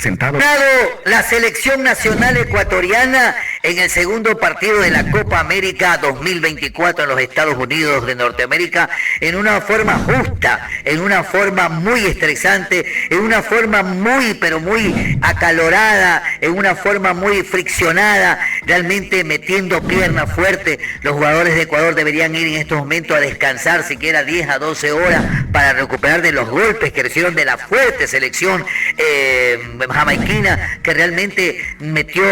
presentado. La selección nacional ecuatoriana en el segundo partido de la Copa América 2024 en los Estados Unidos de Norteamérica en una forma justa, en una forma muy estresante, en una forma muy, pero muy acalorada, en una forma muy friccionada, realmente metiendo pierna fuerte. Los jugadores de Ecuador deberían ir en estos momentos a descansar siquiera 10 a 12 horas para recuperar de los golpes que recibieron de la fuerte selección jamaiquina, que realmente metió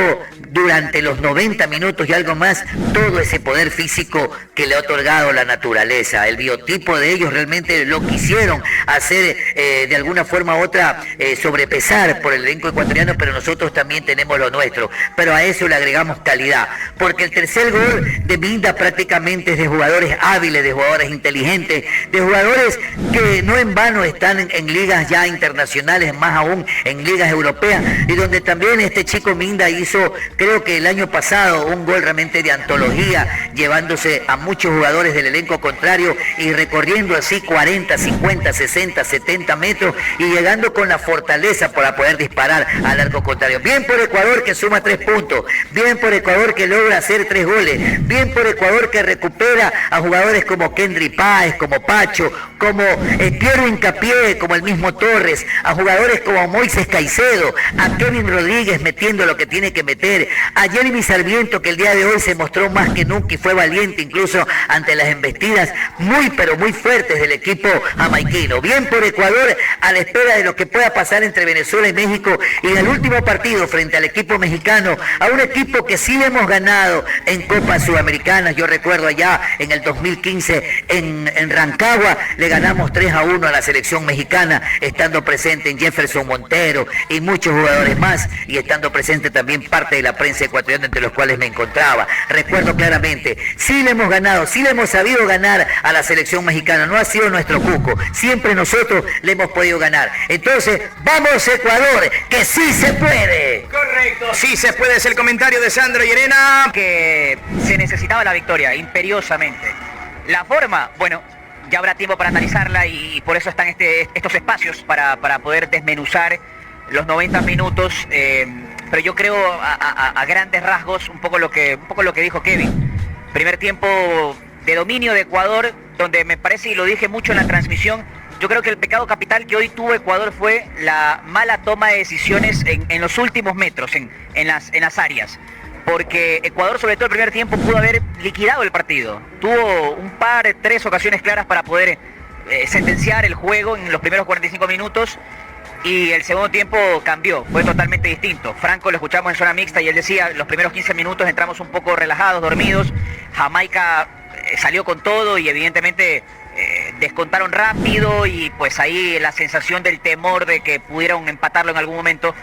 durante los 90 minutos y algo más todo ese poder físico que le ha otorgado la naturaleza. El biotipo de ellos realmente lo quisieron hacer de alguna forma u otra sobrepesar por el elenco ecuatoriano, pero nosotros también tenemos lo nuestro, pero a eso le agregamos calidad, porque el tercer gol de Minda prácticamente es de jugadores hábiles, de jugadores inteligentes, de jugadores que no en vano están en ligas ya internacionales, más aún en ligas europeas, y donde también este chico Minda hizo, creo que el año pasado, un gol realmente de antología, llevándose a muchos jugadores del elenco contrario y recorriendo así 40, 50, 60, 70 metros y llegando con la fortaleza para poder disparar al arco contrario. Bien por Ecuador, que suma 3 puntos, bien por Ecuador, que logra hacer 3 goles, bien por Ecuador, que recupera a jugadores como Kendry Páez, como Pacho, como Piero Hincapié, como el mismo Torres, a jugadores como Moisés Caicedo, a Kevin Rodríguez metiendo lo que tiene que meter, a Jeremy Sarmiento, que el día de hoy se mostró más que nunca y fue valiente incluso ante las embestidas muy pero muy fuertes del equipo jamaiquino. Bien por Ecuador, a la espera de lo que pueda pasar entre Venezuela y México, y en el último partido frente al equipo mexicano, a un equipo que sí hemos ganado en Copas Sudamericanas. Yo recuerdo allá en el 2015 en Rancagua le ganamos 3-1 a la selección mexicana, estando presente en Jefferson Montero y muchos jugadores más, y estando presente también parte de la prensa ecuatoriana, entre los cuales me encontraba. Recuerdo claramente, sí le hemos ganado, sí le hemos sabido ganar a la selección mexicana, no ha sido nuestro cuco, siempre nosotros le hemos podido ganar. Entonces, vamos Ecuador, que sí se puede. Correcto, sí se puede, es el comentario de Sandro Llerena. Que se necesitaba la victoria, imperiosamente. La forma, bueno, ya habrá tiempo para analizarla y por eso están estos espacios para poder desmenuzar los 90 minutos, pero yo creo a grandes rasgos un poco lo que dijo Kevin. Primer tiempo de dominio de Ecuador, donde me parece, y lo dije mucho en la transmisión, yo creo que el pecado capital que hoy tuvo Ecuador fue la mala toma de decisiones en los últimos metros, en las áreas. Porque Ecuador, sobre todo el primer tiempo, pudo haber liquidado el partido. Tuvo 3 ocasiones claras para poder sentenciar el juego en los primeros 45 minutos, y el segundo tiempo cambió, fue totalmente distinto. Franco lo escuchamos en zona mixta y él decía, los primeros 15 minutos entramos un poco relajados, dormidos. Jamaica salió con todo y evidentemente descontaron rápido, y pues ahí la sensación del temor de que pudieran empatarlo en algún momento,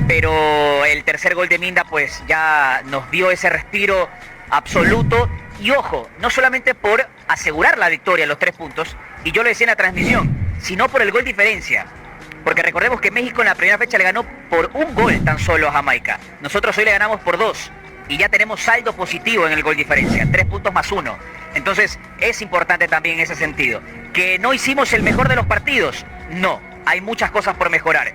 pero el tercer gol de Minda pues ya nos dio ese respiro absoluto. Y ojo, no solamente por asegurar la victoria, los 3 puntos, y yo lo decía en la transmisión, sino por el gol diferencia. Porque recordemos que México en la primera fecha le ganó por 1 gol tan solo a Jamaica. Nosotros hoy le ganamos por 2. Y ya tenemos saldo positivo en el gol diferencia, 3 puntos más 1. Entonces es importante también en ese sentido. ¿Que no hicimos el mejor de los partidos? No, hay muchas cosas por mejorar.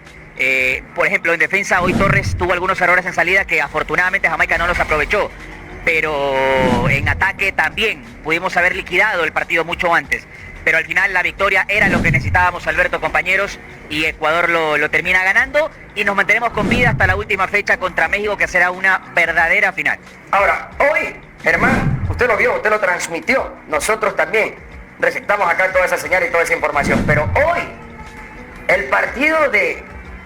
Por ejemplo, en defensa hoy Torres tuvo algunos errores en salida que afortunadamente Jamaica no los aprovechó. Pero en ataque también pudimos haber liquidado el partido mucho antes. Pero al final la victoria era lo que necesitábamos, Alberto, compañeros, y Ecuador lo termina ganando y nos mantenemos con vida hasta la última fecha contra México, que será una verdadera final. Ahora, hoy, Germán, usted lo vio, usted lo transmitió, nosotros también receptamos acá toda esa señal y toda esa información, pero hoy, el partido de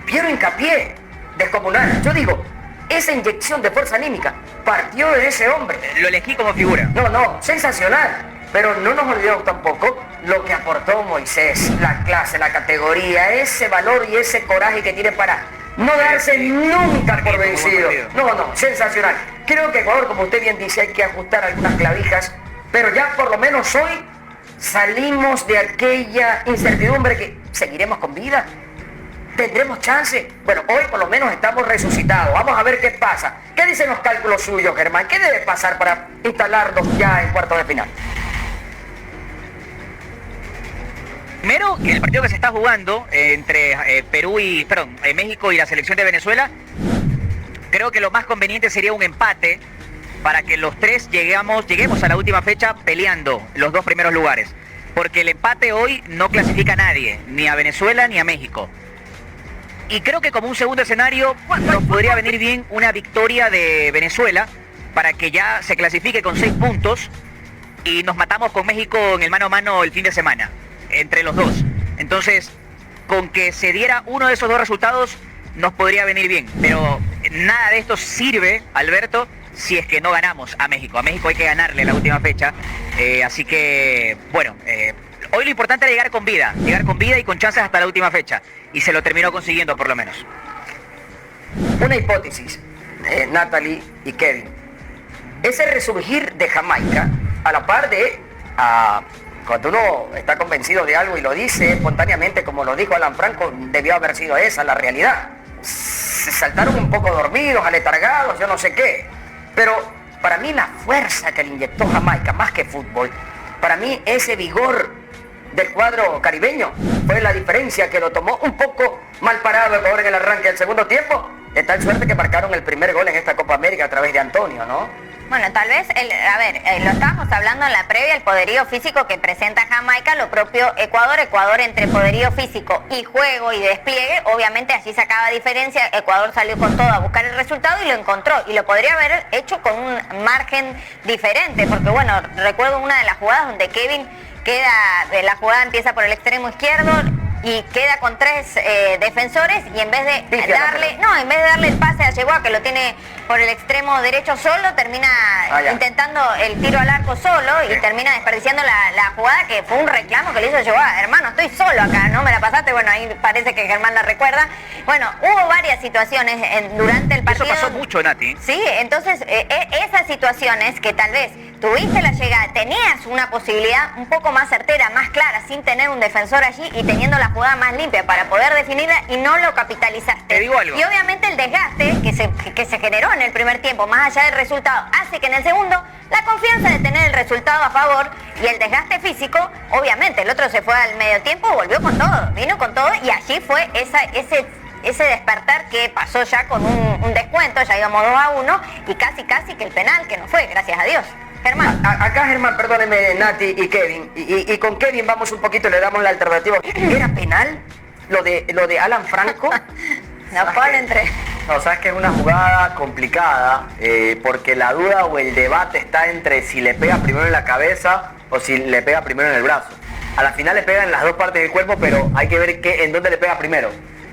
Piero Hincapié, descomunal, yo digo, esa inyección de fuerza anímica partió de ese hombre. Lo elegí como figura. No, sensacional. Pero no nos olvidemos tampoco lo que aportó Moisés, la clase, la categoría, ese valor y ese coraje que tiene para no darse nunca por vencido. No, sensacional. Creo que Ecuador, como usted bien dice, hay que ajustar algunas clavijas, pero ya por lo menos hoy salimos de aquella incertidumbre que seguiremos con vida. ¿Tendremos chance? Bueno, hoy por lo menos estamos resucitados. Vamos a ver qué pasa. ¿Qué dicen los cálculos suyos, Germán? ¿Qué debe pasar para instalarnos ya en cuartos de final? Primero, el partido que se está jugando entre México y la selección de Venezuela, creo que lo más conveniente sería un empate para que los tres lleguemos a la última fecha peleando los dos primeros lugares. Porque el empate hoy no clasifica a nadie, ni a Venezuela ni a México. Y creo que como un segundo escenario nos podría venir bien una victoria de Venezuela para que ya se clasifique con 6 puntos y nos matamos con México en el mano a mano el fin de semana, entre los dos. Entonces, con que se diera uno de esos dos resultados nos podría venir bien, pero nada de esto sirve, Alberto, si es que no ganamos a México. A México hay que ganarle la última fecha, así que, bueno, hoy lo importante era llegar con vida y con chances hasta la última fecha, y se lo terminó consiguiendo por lo menos. Una hipótesis, Natalie y Kevin. Ese resurgir de Jamaica, a la par de... cuando uno está convencido de algo y lo dice espontáneamente, como lo dijo Alan Franco, debió haber sido esa la realidad. Se saltaron un poco dormidos, aletargados, yo no sé qué. Pero para mí la fuerza que le inyectó Jamaica, más que fútbol, para mí ese vigor del cuadro caribeño fue la diferencia que lo tomó un poco mal parado Ecuador en el arranque del segundo tiempo, de tal suerte que marcaron el primer gol en esta Copa América a través de Antonio, ¿no? Bueno, tal vez, lo estábamos hablando en la previa, el poderío físico que presenta Jamaica, lo propio Ecuador entre poderío físico y juego y despliegue, obviamente allí sacaba diferencia, Ecuador salió con todo a buscar el resultado y lo encontró, y lo podría haber hecho con un margen diferente, porque bueno, recuerdo una de las jugadas donde Kevin la jugada empieza por el extremo izquierdo, y queda con 3 defensores, y en vez de darle el pase a Yeguá, que lo tiene por el extremo derecho solo, termina intentando el tiro al arco solo y termina desperdiciando la jugada, que fue un reclamo que le hizo Yeguá. Hermano, estoy solo acá, ¿no me la pasaste? Bueno, ahí parece que Germán la recuerda. Bueno, hubo varias situaciones durante el partido. Eso pasó mucho, Nati. Sí, entonces esas situaciones que tal vez tuviste la llegada, tenías una posibilidad un poco más certera, más clara, sin tener un defensor allí y teniendo la jugada más limpia para poder definirla, y no lo capitalizaste. Te digo algo. Y obviamente el desgaste que se generó en el primer tiempo, más allá del resultado, hace que en el segundo la confianza de tener el resultado a favor y el desgaste físico, obviamente el otro se fue al medio tiempo, volvió con todo, vino con todo, y allí fue ese despertar que pasó ya con un descuento, ya íbamos 2-1, y casi que el penal, que no fue, gracias a Dios. Germán. Acá, Germán, perdóneme, Nati y Kevin, y con Kevin vamos un poquito, le damos la alternativa. ¿Era penal lo de Alan Franco? Nos pone entre... No, sabes que es una jugada complicada, porque la duda o el debate está entre si le pega primero en la cabeza o si le pega primero en el brazo. A la final le pega en las dos partes del cuerpo, pero hay que ver en dónde le pega primero.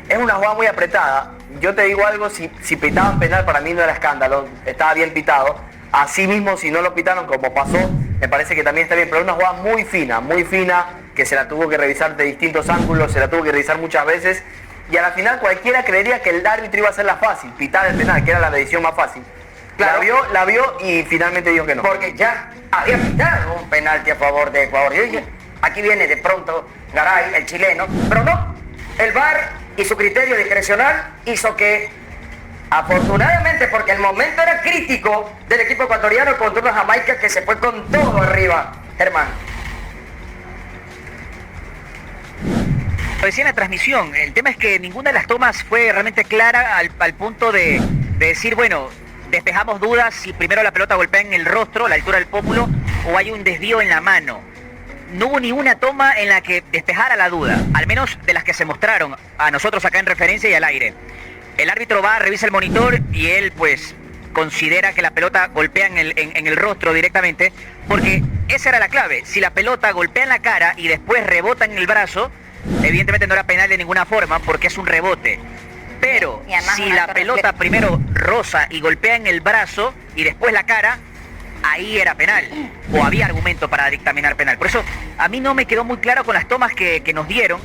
Es una jugada muy apretada. Yo te digo algo, si pitaban penal para mí no era escándalo, estaba bien pitado. Así mismo, si no lo pitaron como pasó, me parece que también está bien, pero es una jugada muy fina, que se la tuvo que revisar de distintos ángulos, se la tuvo que revisar muchas veces, y a la final cualquiera creería que el árbitro iba a ser la fácil, pitar el penal, que era la decisión más fácil. Claro. La vio y finalmente dijo que no. Porque ya había pitado un penalti a favor de Ecuador. Yo dije, aquí viene de pronto Garay, el chileno, pero no, el VAR y su criterio discrecional hizo que, afortunadamente, porque el momento era crítico del equipo ecuatoriano contra una Jamaica que se fue con todo arriba. Germán. Lo decía en la transmisión, el tema es que ninguna de las tomas fue realmente clara al punto de decir, bueno, despejamos dudas si primero la pelota golpea en el rostro, la altura del pómulo, o hay un desvío en la mano. No hubo ni una toma en la que despejara la duda, al menos de las que se mostraron a nosotros acá en referencia y al aire. El árbitro va, revisa el monitor y él pues considera que la pelota golpea en el rostro directamente, porque esa era la clave. Si la pelota golpea en la cara y después rebota en el brazo, evidentemente no era penal de ninguna forma porque es un rebote. Pero si la pelota primero roza y golpea en el brazo y después la cara, ahí era penal, o había argumento para dictaminar penal. Por eso a mí no me quedó muy claro con las tomas que nos dieron,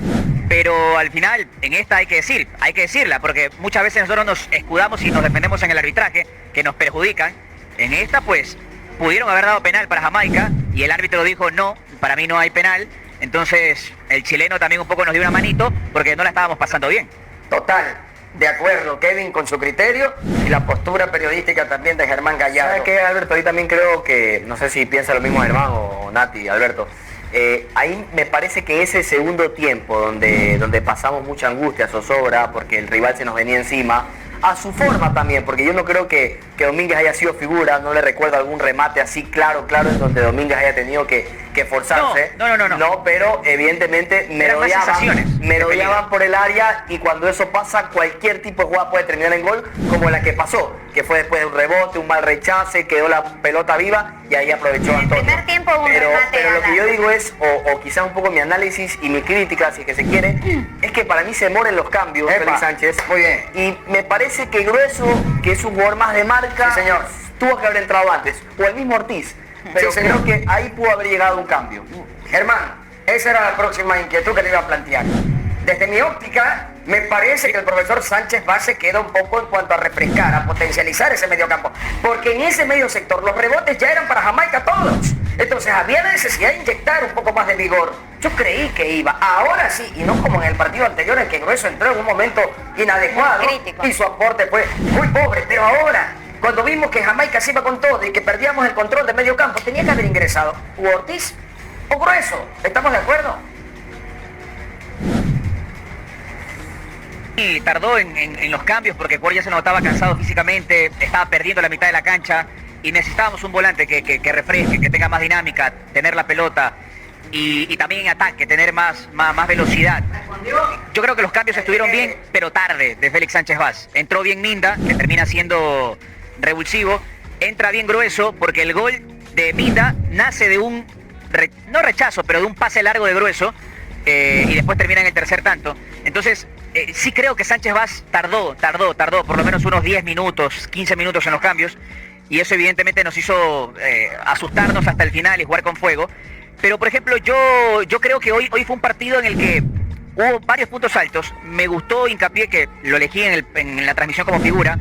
pero al final en esta hay que decirla, porque muchas veces nosotros nos escudamos y nos defendemos en el arbitraje, que nos perjudican. En esta pues pudieron haber dado penal para Jamaica y el árbitro dijo no, para mí no hay penal. Entonces el chileno también un poco nos dio una manito porque no la estábamos pasando bien. Total. De acuerdo, Kevin, con su criterio y la postura periodística también de Germán Gallardo. ¿Sabes qué, Alberto? Ahí también creo que, no sé si piensa lo mismo Germán o Nati, Alberto. Ahí me parece que ese segundo tiempo donde pasamos mucha angustia, zozobra, porque el rival se nos venía encima, a su forma también, porque yo no creo que Domínguez haya sido figura, no le recuerdo algún remate así claro en donde Domínguez haya tenido que forzarse. No, pero evidentemente merodeaban por el área, y cuando eso pasa, cualquier tipo de jugada puede terminar en gol, como la que pasó, que fue después de un rebote, un mal rechace, quedó la pelota viva y ahí aprovechó Antonio. En el primer tiempo hubo un pero remate lo que yo digo es, o quizás un poco mi análisis y mi crítica, si es que se quiere, es que para mí se moren los cambios, Félix Sánchez. Muy bien. Y me parece que Grueso, que es un jugador más de marca, sí, señor, tuvo que haber entrado antes, o el mismo Ortiz, pero sí, creo que ahí pudo haber llegado un cambio. Germán, esa era la próxima inquietud que le iba a plantear. Desde mi óptica, me parece que el profesor Sánchez Vaz se queda un poco en cuanto a refrescar, a potencializar ese mediocampo, porque en ese medio sector los rebotes ya eran para Jamaica todos. Entonces había necesidad de inyectar un poco más de vigor. Yo creí que iba, ahora sí, y no como en el partido anterior en que Grueso entró en un momento inadecuado y su aporte fue muy pobre, pero ahora, cuando vimos que Jamaica se iba con todo y que perdíamos el control de medio campo, tenía que haber ingresado o Ortiz o Grueso. ¿Estamos de acuerdo? Y tardó en los cambios porque Cuor ya se notaba cansado físicamente, estaba perdiendo la mitad de la cancha y necesitábamos un volante que refresque, que tenga más dinámica, tener la pelota y también en ataque, tener más velocidad. Yo creo que los cambios estuvieron bien, pero tarde, de Félix Sánchez Vaz. Entró bien Minda, que termina siendo revulsivo, entra bien Grueso porque el gol de Minda nace de un, no rechazo, pero de un pase largo de Grueso, y después termina en el tercer tanto. Entonces, sí creo que Sánchez Vaz tardó por lo menos unos 10 minutos, 15 minutos en los cambios, y eso evidentemente nos hizo asustarnos hasta el final y jugar con fuego. Pero por ejemplo, yo creo que hoy fue un partido en el que hubo varios puntos altos. Me gustó Hincapié, que lo elegí en la transmisión como figura,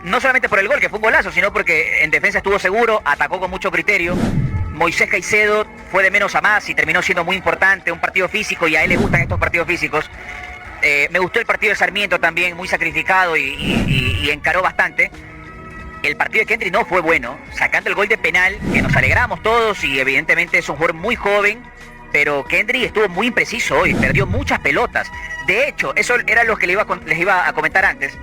no solamente por el gol, que fue un golazo, sino porque en defensa estuvo seguro, atacó con mucho criterio. Moisés Caicedo fue de menos a más y terminó siendo muy importante, un partido físico, y a él le gustan estos partidos físicos. Me gustó el partido de Sarmiento también, muy sacrificado y encaró bastante. El partido de Kendry no fue bueno, sacando el gol de penal, que nos alegramos todos, y evidentemente es un jugador muy joven, pero Kendry estuvo muy impreciso hoy, perdió muchas pelotas. De hecho, eso era lo que les iba a comentar antes.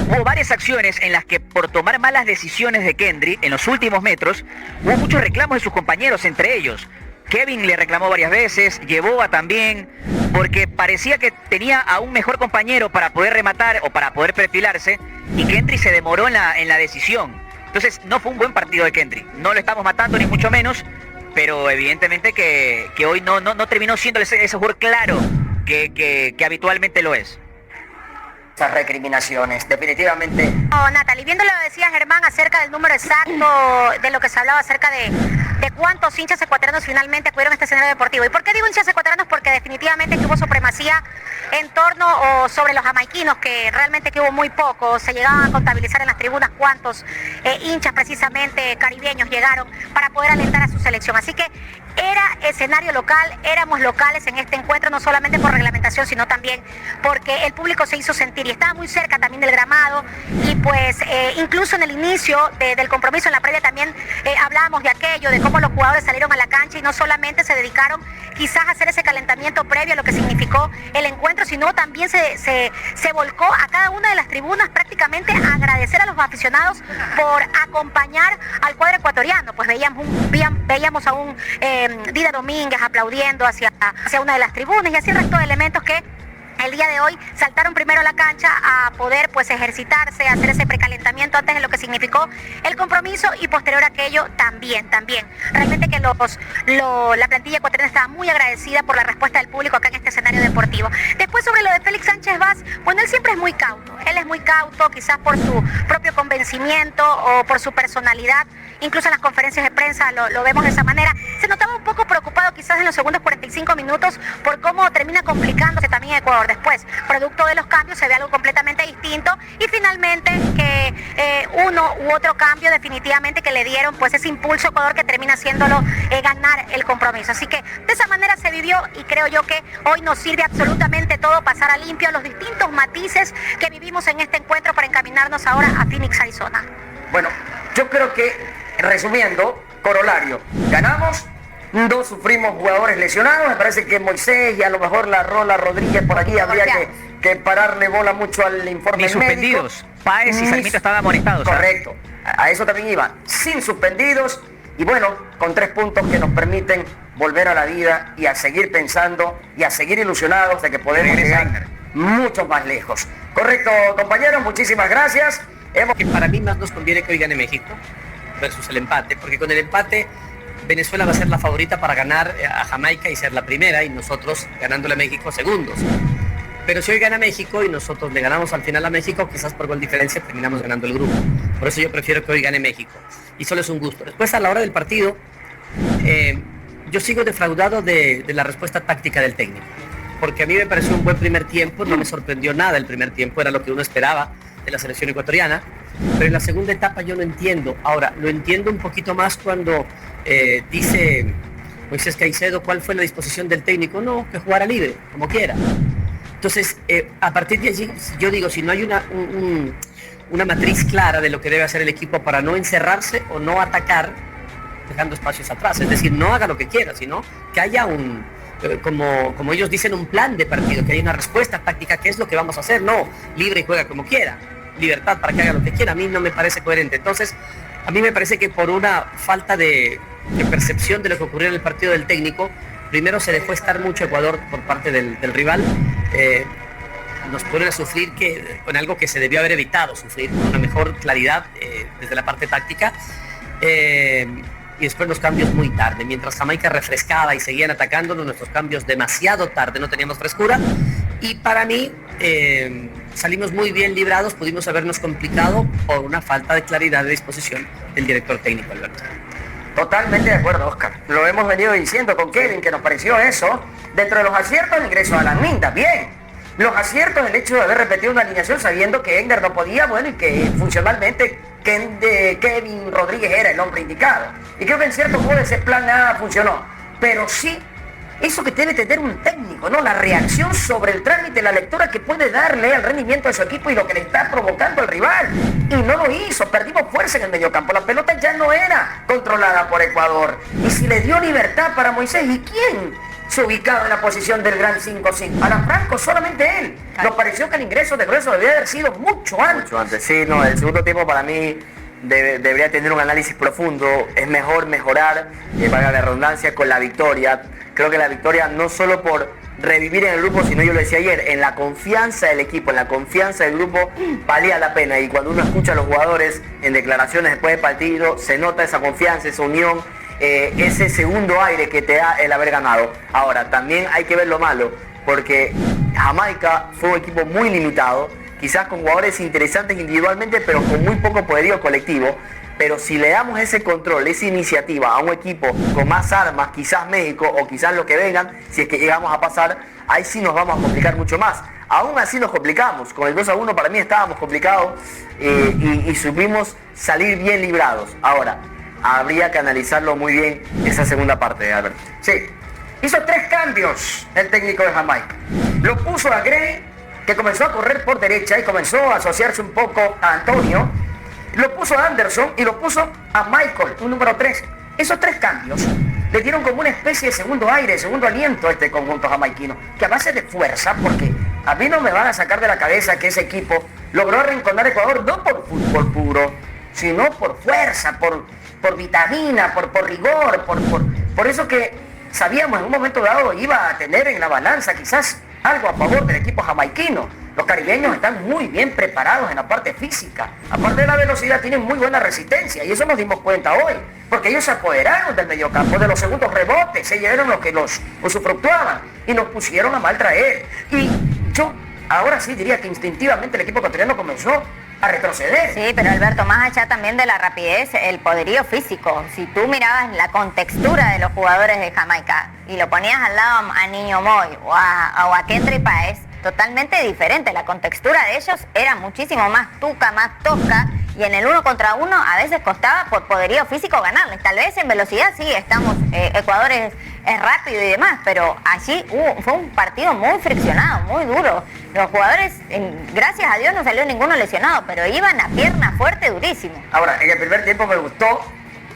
Hubo varias acciones en las que, por tomar malas decisiones de Kendry en los últimos metros, hubo muchos reclamos de sus compañeros, entre ellos Kevin le reclamó varias veces, Yeboah también, porque parecía que tenía a un mejor compañero para poder rematar o para poder perfilarse, y Kendry se demoró en la decisión. Entonces no fue un buen partido de Kendry. No lo estamos matando ni mucho menos, pero evidentemente que hoy no terminó siendo ese jugador claro que habitualmente lo es. Esas recriminaciones, definitivamente. Natalie, viendo lo que decía Germán acerca del número exacto, de lo que se hablaba acerca de cuántos hinchas ecuatorianos finalmente acudieron a este escenario deportivo. ¿Y por qué digo hinchas ecuatorianos? Porque definitivamente que hubo supremacía en torno o sobre los jamaiquinos, que realmente que hubo muy pocos. Se llegaban a contabilizar en las tribunas cuántos hinchas precisamente caribeños llegaron para poder alentar a su selección. Así que era escenario local, éramos locales en este encuentro, no solamente por reglamentación, sino también porque el público se hizo sentir y estaba muy cerca también del gramado. Y pues incluso en el inicio del compromiso, en la previa también hablábamos de aquello, de cómo los jugadores salieron a la cancha y no solamente se dedicaron quizás a hacer ese calentamiento previo a lo que significó el encuentro, sino también se volcó a cada una de las tribunas prácticamente a agradecer a los aficionados por acompañar al cuadro ecuatoriano. Pues veíamos a un Dida Domínguez aplaudiendo hacia una de las tribunas, y así el resto de elementos que el día de hoy saltaron primero a la cancha a poder pues ejercitarse, hacer ese precalentamiento antes de lo que significó el compromiso, y posterior a aquello también. Realmente que la plantilla ecuatoriana estaba muy agradecida por la respuesta del público acá en este escenario deportivo. Después, sobre lo de Félix Sánchez Vaz, bueno, él siempre es muy cauto. Él es muy cauto, quizás por su propio convencimiento o por su personalidad. Incluso en las conferencias de prensa lo vemos de esa manera. Se notaba un poco preocupado quizás en los segundos 45 minutos por cómo termina complicándose también Ecuador. Después, producto de los cambios, se ve algo completamente distinto, y finalmente que uno u otro cambio definitivamente que le dieron pues ese impulso a Ecuador que termina haciéndolo ganar el compromiso. Así que de esa manera se vivió, y creo yo que hoy nos sirve absolutamente todo pasar a limpio los distintos matices que vivimos en este encuentro para encaminarnos ahora a Phoenix, Arizona. Bueno, yo creo que, resumiendo, corolario, ganamos No sufrimos jugadores lesionados, me parece que Moisés y a lo mejor la Rola Rodríguez por aquí habría que pararle bola mucho al informe Ni suspendidos. Páez y Sarmiento estaban amonestados. Correcto, a eso también iba, sin suspendidos y bueno, con 3 puntos que nos permiten volver a la vida y a seguir pensando y a seguir ilusionados de que podemos llegar mucho más lejos. Correcto, compañeros, muchísimas gracias. Que para mí más nos conviene que hoy gane México versus el empate, porque con el empate Venezuela va a ser la favorita para ganar a Jamaica y ser la primera, y nosotros ganándole a México segundos. Pero si hoy gana México y nosotros le ganamos al final a México, quizás por gol diferencia terminamos ganando el grupo. Por eso yo prefiero que hoy gane México. Y solo es un gusto. Después, a la hora del partido, yo sigo defraudado de la respuesta táctica del técnico. Porque a mí me pareció un buen primer tiempo, no me sorprendió nada el primer tiempo, era lo que uno esperaba de la selección ecuatoriana. Pero en la segunda etapa yo no entiendo. Ahora, lo entiendo un poquito más cuando dice Moisés Caicedo cuál fue la disposición del técnico. No, que jugara libre, como quiera. Entonces, a partir de allí, yo digo, si no hay una matriz clara de lo que debe hacer el equipo para no encerrarse o no atacar, dejando espacios atrás. Es decir, no haga lo que quiera, sino que haya como ellos dicen, un plan de partido, que haya una respuesta táctica, qué es lo que vamos a hacer. No, libre y juega como quiera. Libertad para que haga lo que quiera. A mí no me parece coherente. Entonces, a mí me parece que por una falta de percepción de lo que ocurrió en el partido del técnico, primero se dejó estar mucho Ecuador por parte del rival. Nos ponen a sufrir con algo que se debió haber evitado sufrir, con una mejor claridad desde la parte táctica. Y después los cambios muy tarde. Mientras Jamaica refrescaba y seguían atacándonos, nuestros cambios demasiado tarde, no teníamos frescura. Y para mí salimos muy bien librados, pudimos habernos complicado por una falta de claridad de disposición del director técnico, Alberto. Totalmente de acuerdo, Oscar. Lo hemos venido diciendo con Kevin, que nos pareció eso. Dentro de los aciertos, el ingreso a la Minda, bien. Los aciertos, el hecho de haber repetido una alineación sabiendo que Egner no podía, bueno, y que funcionalmente Kevin Rodríguez era el hombre indicado. Y creo que en cierto modo ese plan A funcionó. Pero sí, eso que tiene que tener un técnico, ¿no? La reacción sobre el trámite, la lectura que puede darle al rendimiento de su equipo y lo que le está provocando al rival. Y no lo hizo, perdimos fuerza en el mediocampo. La pelota ya no era controlada por Ecuador. Y si le dio libertad para Moisés, ¿y quién se ubicaba en la posición del gran 5-5? Alan Franco, solamente él. Nos pareció que el ingreso de Grueso debía haber sido mucho antes. Mucho antes, sí, no, el segundo tiempo para mí debería tener un análisis profundo. Es mejor mejorar, valga la redundancia, con la victoria. Creo que la victoria no solo por revivir en el grupo, sino yo lo decía ayer, en la confianza del equipo, en la confianza del grupo, valía la pena. Y cuando uno escucha a los jugadores en declaraciones después del partido, se nota esa confianza, esa unión, ese segundo aire que te da el haber ganado. Ahora, también hay que ver lo malo, porque Jamaica fue un equipo muy limitado, quizás con jugadores interesantes individualmente, pero con muy poco poderío colectivo. Pero si le damos ese control, esa iniciativa a un equipo con más armas, quizás México o quizás lo que vengan, si es que llegamos a pasar, ahí sí nos vamos a complicar mucho más. Aún así nos complicamos, con el 2-1 para mí estábamos complicados y supimos salir bien librados. Ahora, habría que analizarlo muy bien esa segunda parte, Albert. Sí, hizo 3 cambios el técnico de Jamaica. Lo puso a Gray, que comenzó a correr por derecha y comenzó a asociarse un poco a Antonio. Lo puso a Anderson y lo puso a Michael, un número 3. Esos 3 cambios le dieron como una especie de segundo aire, segundo aliento a este conjunto jamaiquino, que a base de fuerza, porque a mí no me van a sacar de la cabeza que ese equipo logró arrinconar a Ecuador no por fútbol puro, sino por fuerza, por vitamina, por rigor, por eso que sabíamos en un momento dado iba a tener en la balanza quizás algo a favor del equipo jamaiquino. Los caribeños están muy bien preparados en la parte física. Aparte de la velocidad, tienen muy buena resistencia. Y eso nos dimos cuenta hoy. Porque ellos se apoderaron del mediocampo, de los segundos rebotes. Se llevaron los que los usufructuaban. Y nos pusieron a mal traer. Y yo ahora sí diría que instintivamente el equipo ecuatoriano comenzó a retroceder. Sí, pero Alberto, más allá también de la rapidez, el poderío físico. Si tú mirabas la contextura de los jugadores de Jamaica y lo ponías al lado a Niño Moy o a Kendry Páez, totalmente diferente. La contextura de ellos era muchísimo más tuca, más tosca, y en el 1 contra 1 a veces costaba por poderío físico ganarles. Tal vez en velocidad sí estamos, Ecuador es rápido y demás, pero allí fue un partido muy friccionado, muy duro. Los jugadores, gracias a Dios no salió ninguno lesionado, pero iban a pierna fuerte durísimo. Ahora, en el primer tiempo me gustó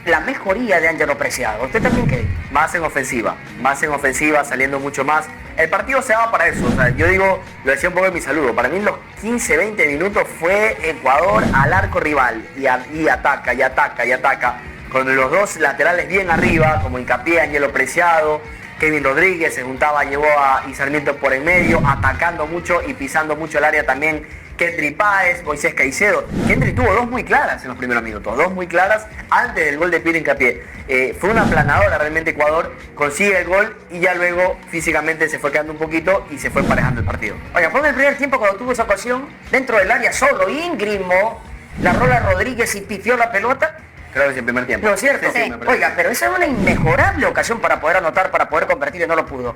la mejoría de Ángelo Preciado. ¿Usted también qué? Más en ofensiva, saliendo mucho más. El partido se va para eso, o sea, yo digo, lo decía un poco en mi saludo, para mí en los 15, 20 minutos fue Ecuador al arco rival y ataca, y ataca, y ataca, con los dos laterales bien arriba, como Hincapié, Ángelo Preciado, Kevin Rodríguez se juntaba, llevó y Sarmiento por en medio, atacando mucho y pisando mucho el área también Kendry Páez, Moisés Caicedo. Kendry tuvo dos muy claras en los primeros minutos, dos muy claras antes del gol de Piero Hincapié. Fue una aplanadora realmente Ecuador, consigue el gol y ya luego físicamente se fue quedando un poquito y se fue emparejando el partido. Oiga, fue en el primer tiempo cuando tuvo esa ocasión, dentro del área solo, íngrimo, la rola Rodríguez y pifió la pelota. Creo que es el primer tiempo. ¿No es cierto? Sí. Oiga, pero esa es una inmejorable ocasión para poder anotar, para poder convertir y no lo pudo.